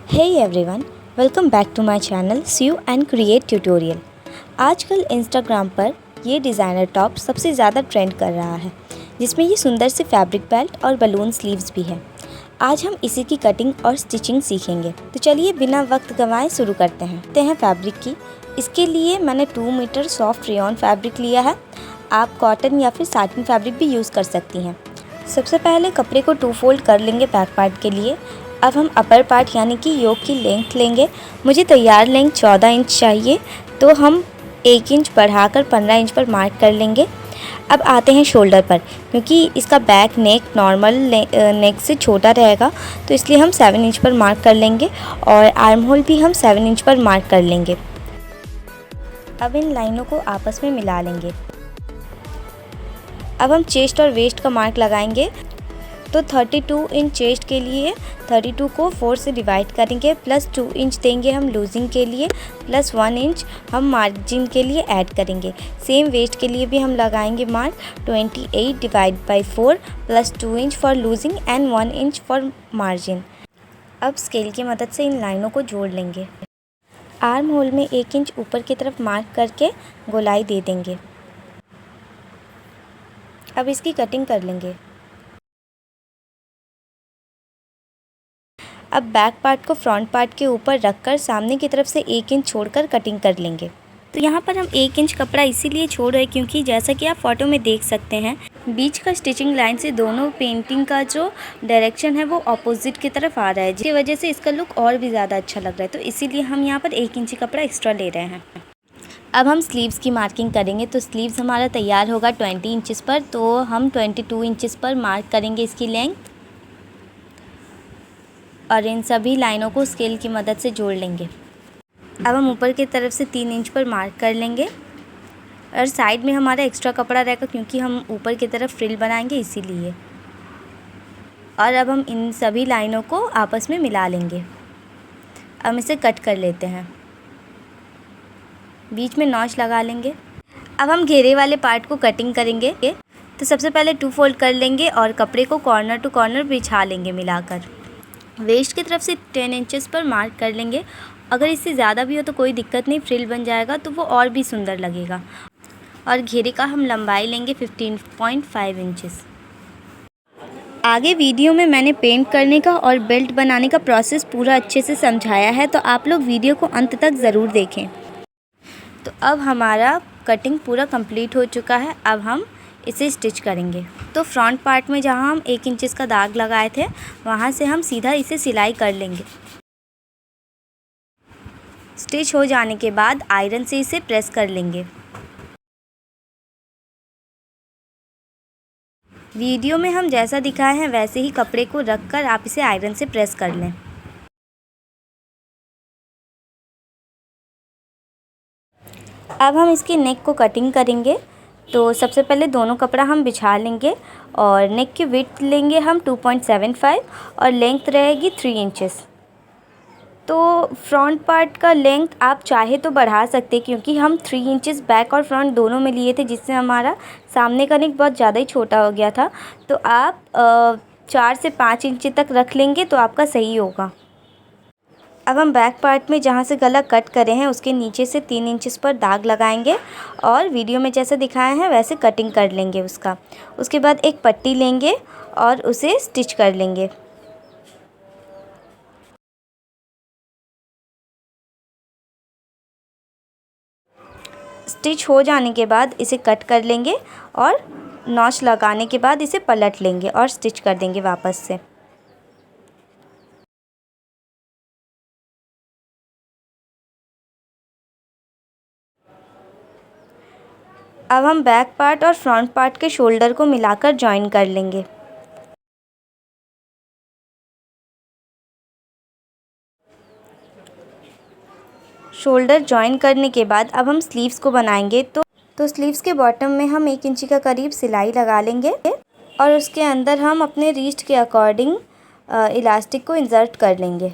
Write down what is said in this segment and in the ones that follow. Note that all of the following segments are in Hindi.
Hey everyone, welcome back to my channel Sew and Create Tutorial। आजकल इंस्टाग्राम पर ये डिज़ाइनर टॉप सबसे ज़्यादा ट्रेंड कर रहा है, जिसमें ये सुंदर से फैब्रिक बेल्ट और बलून स्लीव्स भी है। आज हम इसी की कटिंग और स्टिचिंग सीखेंगे, तो चलिए बिना वक्त गंवाए शुरू करते हैं फैब्रिक की। इसके लिए मैंने 2 मीटर सॉफ्ट रेयॉन फैब्रिक लिया है। आप कॉटन या फिर साटिन फैब्रिक भी यूज़ कर सकती हैं। सबसे पहले कपड़े को 2 फोल्ड कर लेंगे बैक पार्ट के लिए। अब हम अपर पार्ट यानी कि योक की लेंथ लेंगे। मुझे तैयार लेंथ 14 इंच चाहिए, तो हम 1 इंच बढ़ाकर 15 इंच पर मार्क कर लेंगे। अब आते हैं शोल्डर पर, क्योंकि इसका बैक नेक नॉर्मल नेक से छोटा रहेगा, तो इसलिए हम 7 इंच पर मार्क कर लेंगे और आर्म होल भी हम 7 इंच पर मार्क कर लेंगे। अब इन लाइनों को आपस में मिला लेंगे। अब हम चेस्ट और वेस्ट का मार्क लगाएंगे, तो 32 इंच चेस्ट के लिए 32 को 4 से डिवाइड करेंगे, प्लस 2 इंच देंगे हम लूजिंग के लिए, प्लस 1 इंच हम मार्जिन के लिए ऐड करेंगे। सेम वेस्ट के लिए भी हम लगाएंगे mark 28 divide by 4 plus 2 inch for losing and 1 inch for margin. अब स्केल की मदद से इन लाइनों को जोड़ लेंगे। आर्म होल में 1 इंच ऊपर की तरफ मार्क करके गोलाई दे देंगे। अब इसकी कटिंग कर लेंगे। अब बैक पार्ट को फ्रंट पार्ट के ऊपर रखकर सामने की तरफ से 1 इंच छोड़कर कटिंग कर लेंगे। तो यहाँ पर हम 1 इंच कपड़ा इसीलिए छोड़ रहे हैं क्योंकि जैसा कि आप फोटो में देख सकते हैं, बीच का स्टिचिंग लाइन से दोनों पेंटिंग का जो डायरेक्शन है वो ऑपोजिट की तरफ आ रहा है, जिसकी वजह से इसका लुक और भी ज़्यादा अच्छा लग रहा है। तो इसीलिए हम यहाँ पर 1 इंच कपड़ा एक्स्ट्रा ले रहे हैं। अब हम स्लीव्स की मार्किंग करेंगे। तो स्लीव्स हमारा तैयार होगा 20 इंचज़ पर, तो हम 22 इंचज़ पर मार्क करेंगे इसकी लेंथ और इन सभी लाइनों को स्केल की मदद से जोड़ लेंगे। अब हम ऊपर की तरफ से 3 इंच पर मार्क कर लेंगे और साइड में हमारा एक्स्ट्रा कपड़ा रहेगा क्योंकि हम ऊपर की तरफ फ्रिल बनाएंगे इसीलिए। और अब हम इन सभी लाइनों को आपस में मिला लेंगे। अब इसे कट कर लेते हैं, बीच में नॉच लगा लेंगे। अब हम घेरे वाले पार्ट को कटिंग करेंगे। तो सबसे पहले 2 फोल्ड कर लेंगे और कपड़े को कॉर्नर टू कॉर्नर बिछा लेंगे मिलाकर। वेस्ट की तरफ से 10 इंचेस पर मार्क कर लेंगे। अगर इससे ज़्यादा भी हो तो कोई दिक्कत नहीं, फ्रिल बन जाएगा तो वो और भी सुंदर लगेगा। और घेरे का हम लंबाई लेंगे 15.5 इंचेस। आगे वीडियो में मैंने पेंट करने का और बेल्ट बनाने का प्रोसेस पूरा अच्छे से समझाया है, तो आप लोग वीडियो को अंत तक ज़रूर देखें। तो अब हमारा कटिंग पूरा कंप्लीट हो चुका है। अब हम इसे स्टिच करेंगे। तो फ्रंट पार्ट में जहाँ हम 1 इंच का दाग लगाए थे, वहाँ से हम सीधा इसे सिलाई कर लेंगे। स्टिच हो जाने के बाद आयरन से इसे प्रेस कर लेंगे। वीडियो में हम जैसा दिखाए हैं वैसे ही कपड़े को रखकर आप इसे आयरन से प्रेस कर लें। अब हम इसकी नेक को कटिंग करेंगे। तो सबसे पहले दोनों कपड़ा हम बिछा लेंगे और नेक की विड्थ लेंगे हम 2.75 और लेंथ रहेगी 3 इंचेस। तो फ्रंट पार्ट का लेंथ आप चाहे तो बढ़ा सकते हैं, क्योंकि हम 3 इंचेस बैक और फ्रंट दोनों में लिए थे, जिससे हमारा सामने का नेक बहुत ज़्यादा ही छोटा हो गया था। तो आप 4 से 5 इंच तक रख लेंगे तो आपका सही होगा। अब हम बैक पार्ट में जहाँ से गला कट करे हैं उसके नीचे से 3 इंचेस पर दाग लगाएंगे और वीडियो में जैसे दिखाए हैं वैसे कटिंग कर लेंगे उसका। उसके बाद एक पट्टी लेंगे और उसे स्टिच कर लेंगे। स्टिच हो जाने के बाद इसे कट कर लेंगे और नॉच लगाने के बाद इसे पलट लेंगे और स्टिच कर देंगे वापस से। अब हम बैक पार्ट और फ्रंट पार्ट के शोल्डर को मिलाकर जॉइन कर लेंगे। शोल्डर जॉइन करने के बाद अब हम स्लीव्स को बनाएंगे। तो स्लीव्स के बॉटम में हम 1 इंच का करीब सिलाई लगा लेंगे और उसके अंदर हम अपने रिस्ट के अकॉर्डिंग इलास्टिक को इंसर्ट कर लेंगे।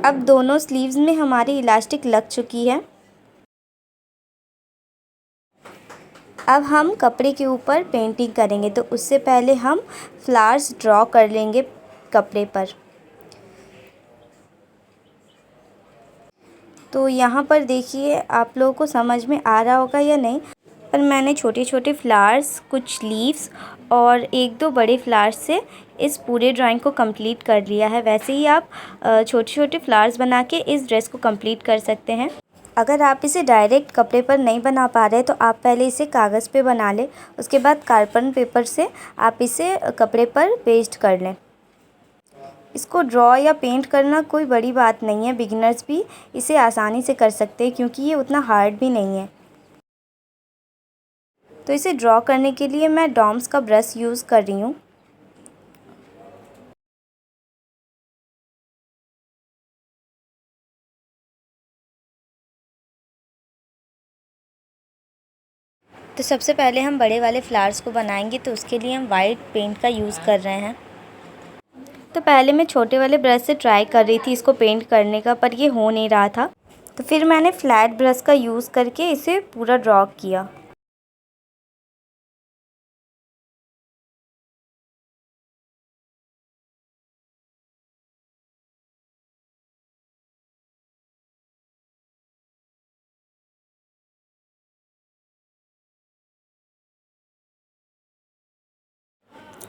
अब दोनों स्लीव्स में हमारी इलास्टिक लग चुकी है। अब हम कपड़े के ऊपर पेंटिंग करेंगे, तो उससे पहले हम फ्लावर्स ड्रॉ कर लेंगे कपड़े पर। तो यहाँ पर देखिए, आप लोगों को समझ में आ रहा होगा या नहीं, पर मैंने छोटे छोटे फ्लावर्स, कुछ लीव्स और एक दो बड़े फ्लावर्स से इस पूरे ड्राइंग को कंप्लीट कर लिया है। वैसे ही आप छोटे छोटे फ्लावर्स बना के इस ड्रेस को कंप्लीट कर सकते हैं। अगर आप इसे डायरेक्ट कपड़े पर नहीं बना पा रहे तो आप पहले इसे कागज़ पे बना लें, उसके बाद कार्बन पेपर से आप इसे कपड़े पर पेस्ट कर लें। इसको ड्रॉ या पेंट करना कोई बड़ी बात नहीं है, बिगिनर्स भी इसे आसानी से कर सकते हैं क्योंकि ये उतना हार्ड भी नहीं है। तो इसे ड्रॉ करने के लिए मैं डॉम्स का ब्रश यूज़ कर रही हूँ। तो सबसे पहले हम बड़े वाले फ्लावर्स को बनाएंगे, तो उसके लिए हम वाइट पेंट का यूज़ कर रहे हैं। तो पहले मैं छोटे वाले ब्रश से ट्राई कर रही थी इसको पेंट करने का, पर ये हो नहीं रहा था। तो फिर मैंने फ्लैट ब्रश का यूज़ करके इसे पूरा ड्रॉ किया।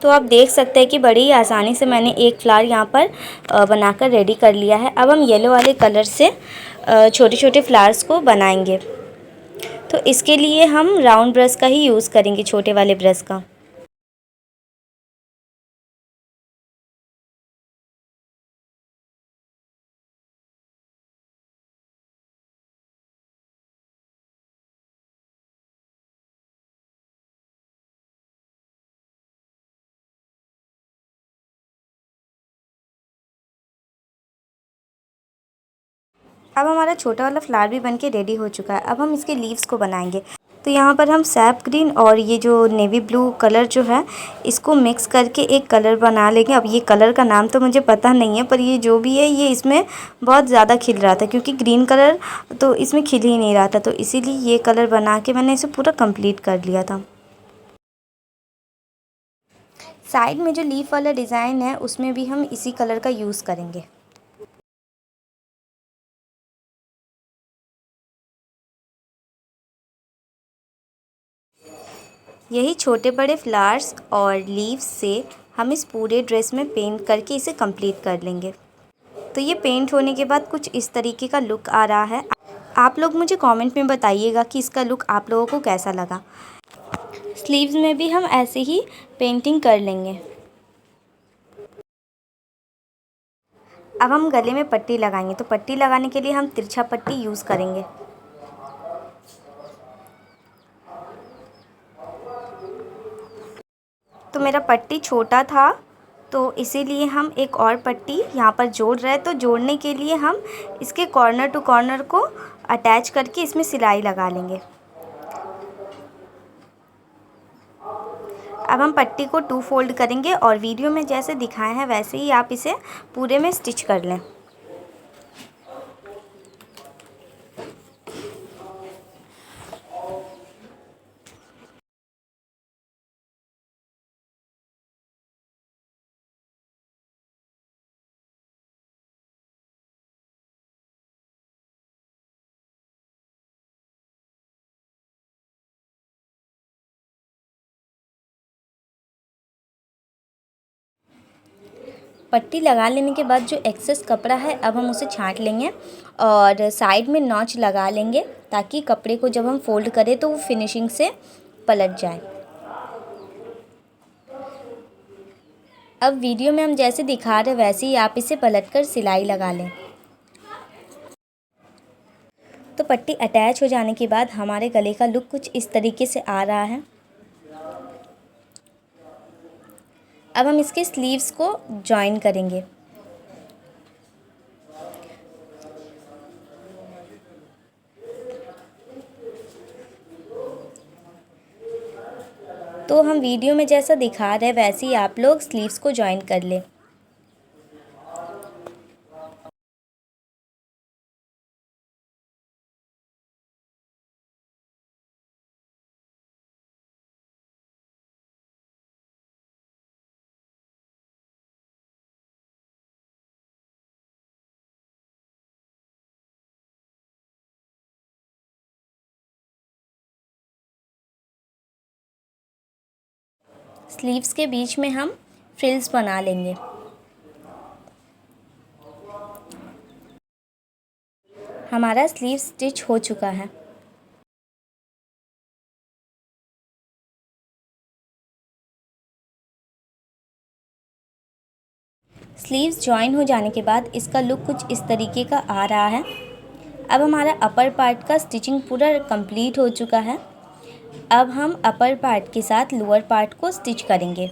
तो आप देख सकते हैं कि बड़ी ही आसानी से मैंने एक फ्लावर यहाँ पर बनाकर रेडी कर लिया है। अब हम येलो वाले कलर से छोटे छोटे फ्लावर्स को बनाएंगे। तो इसके लिए हम राउंड ब्रश का ही यूज़ करेंगे, छोटे वाले ब्रश का। अब हमारा छोटा वाला फ्लावर भी बनके रेडी हो चुका है। अब हम इसके लीव्स को बनाएंगे। तो यहाँ पर हम सैप ग्रीन और ये जो नेवी ब्लू कलर जो है, इसको मिक्स करके एक कलर बना लेंगे। अब ये कलर का नाम तो मुझे पता नहीं है, पर ये जो भी है ये इसमें बहुत ज़्यादा खिल रहा था, क्योंकि ग्रीन कलर तो इसमें खिल ही नहीं रहा था। तो इसीलिए ये कलर बना के मैंने इसे पूरा कंप्लीट कर लिया था। साइड में जो लीफ वाला डिज़ाइन है उसमें भी हम इसी कलर का यूज़ करेंगे। यही छोटे बड़े फ्लावर्स और लीव्स से हम इस पूरे ड्रेस में पेंट करके इसे कंप्लीट कर लेंगे। तो ये पेंट होने के बाद कुछ इस तरीके का लुक आ रहा है। आप लोग मुझे कमेंट में बताइएगा कि इसका लुक आप लोगों को कैसा लगा। स्लीव्स में भी हम ऐसे ही पेंटिंग कर लेंगे। अब हम गले में पट्टी लगाएंगे। तो पट्टी लगाने के लिए हम तिरछा पट्टी यूज़ करेंगे। तो मेरा पट्टी छोटा था, तो इसीलिए हम एक और पट्टी यहाँ पर जोड़ रहे हैं। तो जोड़ने के लिए हम इसके कॉर्नर टू कॉर्नर को अटैच करके इसमें सिलाई लगा लेंगे। अब हम पट्टी को 2 फोल्ड करेंगे और वीडियो में जैसे दिखाए हैं वैसे ही आप इसे पूरे में स्टिच कर लें। पट्टी लगा लेने के बाद जो एक्सेस कपड़ा है, अब हम उसे छांट लेंगे और साइड में नॉच लगा लेंगे, ताकि कपड़े को जब हम फोल्ड करें तो वो फिनिशिंग से पलट जाए। अब वीडियो में हम जैसे दिखा रहे हैं वैसे ही आप इसे पलटकर सिलाई लगा लें। तो पट्टी अटैच हो जाने के बाद हमारे गले का लुक कुछ इस तरीके से आ रहा है। अब हम इसके स्लीव्स को जॉइन करेंगे। तो हम वीडियो में जैसा दिखा रहे हैं वैसे ही आप लोग स्लीव्स को जॉइन कर लें। स्लीव्स के बीच में हम फ्रिल्स बना लेंगे। हमारा स्लीव स्टिच हो चुका है। स्लीव्स जॉइन हो जाने के बाद इसका लुक कुछ इस तरीके का आ रहा है। अब हमारा अपर पार्ट का स्टिचिंग पूरा कंप्लीट हो चुका है। अब हम अपर पार्ट के साथ लोअर पार्ट को स्टिच करेंगे।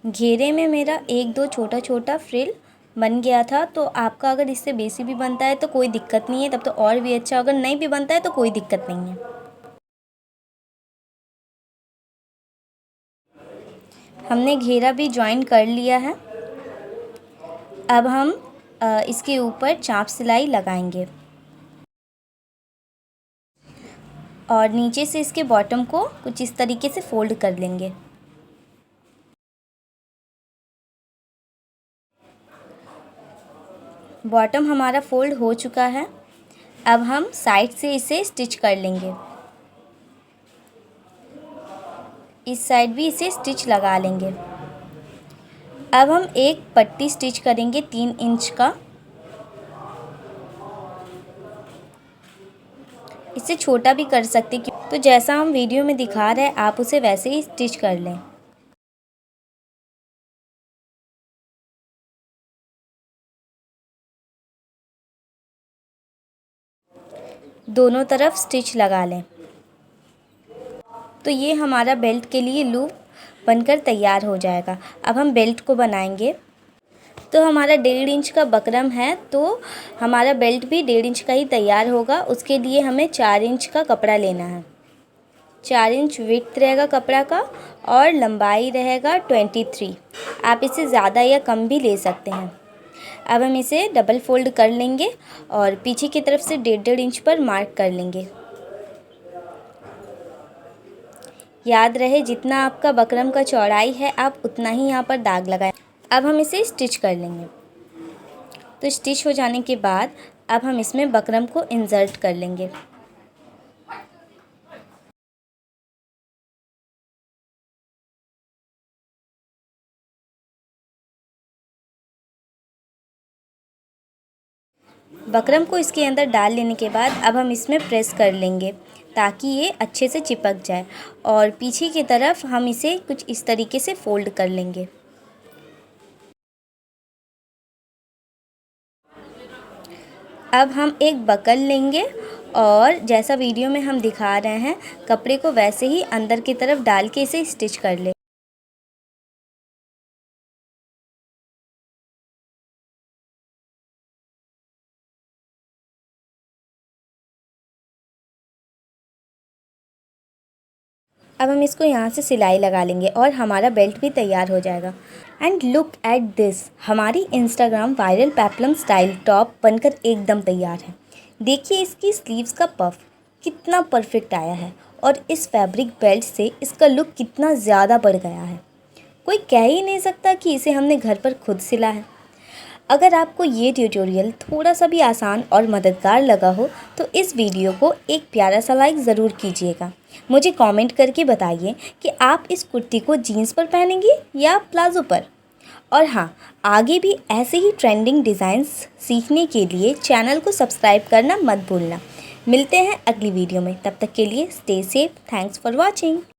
घेरे में मेरा एक दो छोटा छोटा फ्रिल बन गया था, तो आपका अगर इससे बेसी भी बनता है तो कोई दिक्कत नहीं है, तब तो और भी अच्छा। अगर नहीं भी बनता है तो कोई दिक्कत नहीं है। हमने घेरा भी ज्वाइन कर लिया है। अब हम इसके ऊपर चाप सिलाई लगाएंगे और नीचे से इसके बॉटम को कुछ इस तरीके से फोल्ड कर लेंगे। बॉटम हमारा फोल्ड हो चुका है। अब हम साइड से इसे स्टिच कर लेंगे। इस साइड भी इसे स्टिच लगा लेंगे। अब हम एक पट्टी स्टिच करेंगे 3 इंच का। इसे छोटा भी कर सकते हैं, तो जैसा हम वीडियो में दिखा रहे हैं आप उसे वैसे ही स्टिच कर लें। दोनों तरफ स्टिच लगा लें। तो ये हमारा बेल्ट के लिए लूप बनकर तैयार हो जाएगा। अब हम बेल्ट को बनाएंगे। तो हमारा 1.5 इंच का बकरम है, तो हमारा बेल्ट भी 1.5 इंच का ही तैयार होगा। उसके लिए हमें 4 इंच का कपड़ा लेना है। 4 इंच विड्थ रहेगा कपड़ा का और लंबाई रहेगा 23। आप इसे ज़्यादा या कम भी ले सकते हैं। अब हम इसे डबल फोल्ड कर लेंगे और पीछे की तरफ से 1.5 इंच पर मार्क कर लेंगे। याद रहे जितना आपका बकरम का चौड़ाई है आप उतना ही यहाँ पर दाग लगाएं। अब हम इसे स्टिच कर लेंगे। तो स्टिच हो जाने के बाद अब हम इसमें बकरम को इंसर्ट कर लेंगे। बकरम को इसके अंदर डाल लेने के बाद अब हम इसमें प्रेस कर लेंगे ताकि ये अच्छे से चिपक जाए और पीछे की तरफ हम इसे कुछ इस तरीके से फोल्ड कर लेंगे। अब हम एक बकल लेंगे और जैसा वीडियो में हम दिखा रहे हैं कपड़े को वैसे ही अंदर की तरफ डाल के इसे स्टिच कर लें। अब हम इसको यहाँ से सिलाई लगा लेंगे और हमारा बेल्ट भी तैयार हो जाएगा। एंड लुक एट दिस, हमारी Instagram viral peplum style top बनकर एकदम तैयार है। देखिए इसकी स्लीव्स का पफ कितना परफेक्ट आया है और इस फैब्रिक बेल्ट से इसका लुक कितना ज़्यादा बढ़ गया है। कोई कह ही नहीं सकता कि इसे हमने घर पर खुद सिला है। अगर आपको ये ट्यूटोरियल थोड़ा सा भी आसान और मददगार लगा हो तो इस वीडियो को एक प्यारा सा लाइक ज़रूर कीजिएगा। मुझे कमेंट करके बताइए कि आप इस कुर्ती को जीन्स पर पहनेंगी या प्लाजो पर। और हाँ, आगे भी ऐसे ही ट्रेंडिंग डिज़ाइंस सीखने के लिए चैनल को सब्सक्राइब करना मत भूलना। मिलते हैं अगली वीडियो में, तब तक के लिए stay safe. Thanks for watching.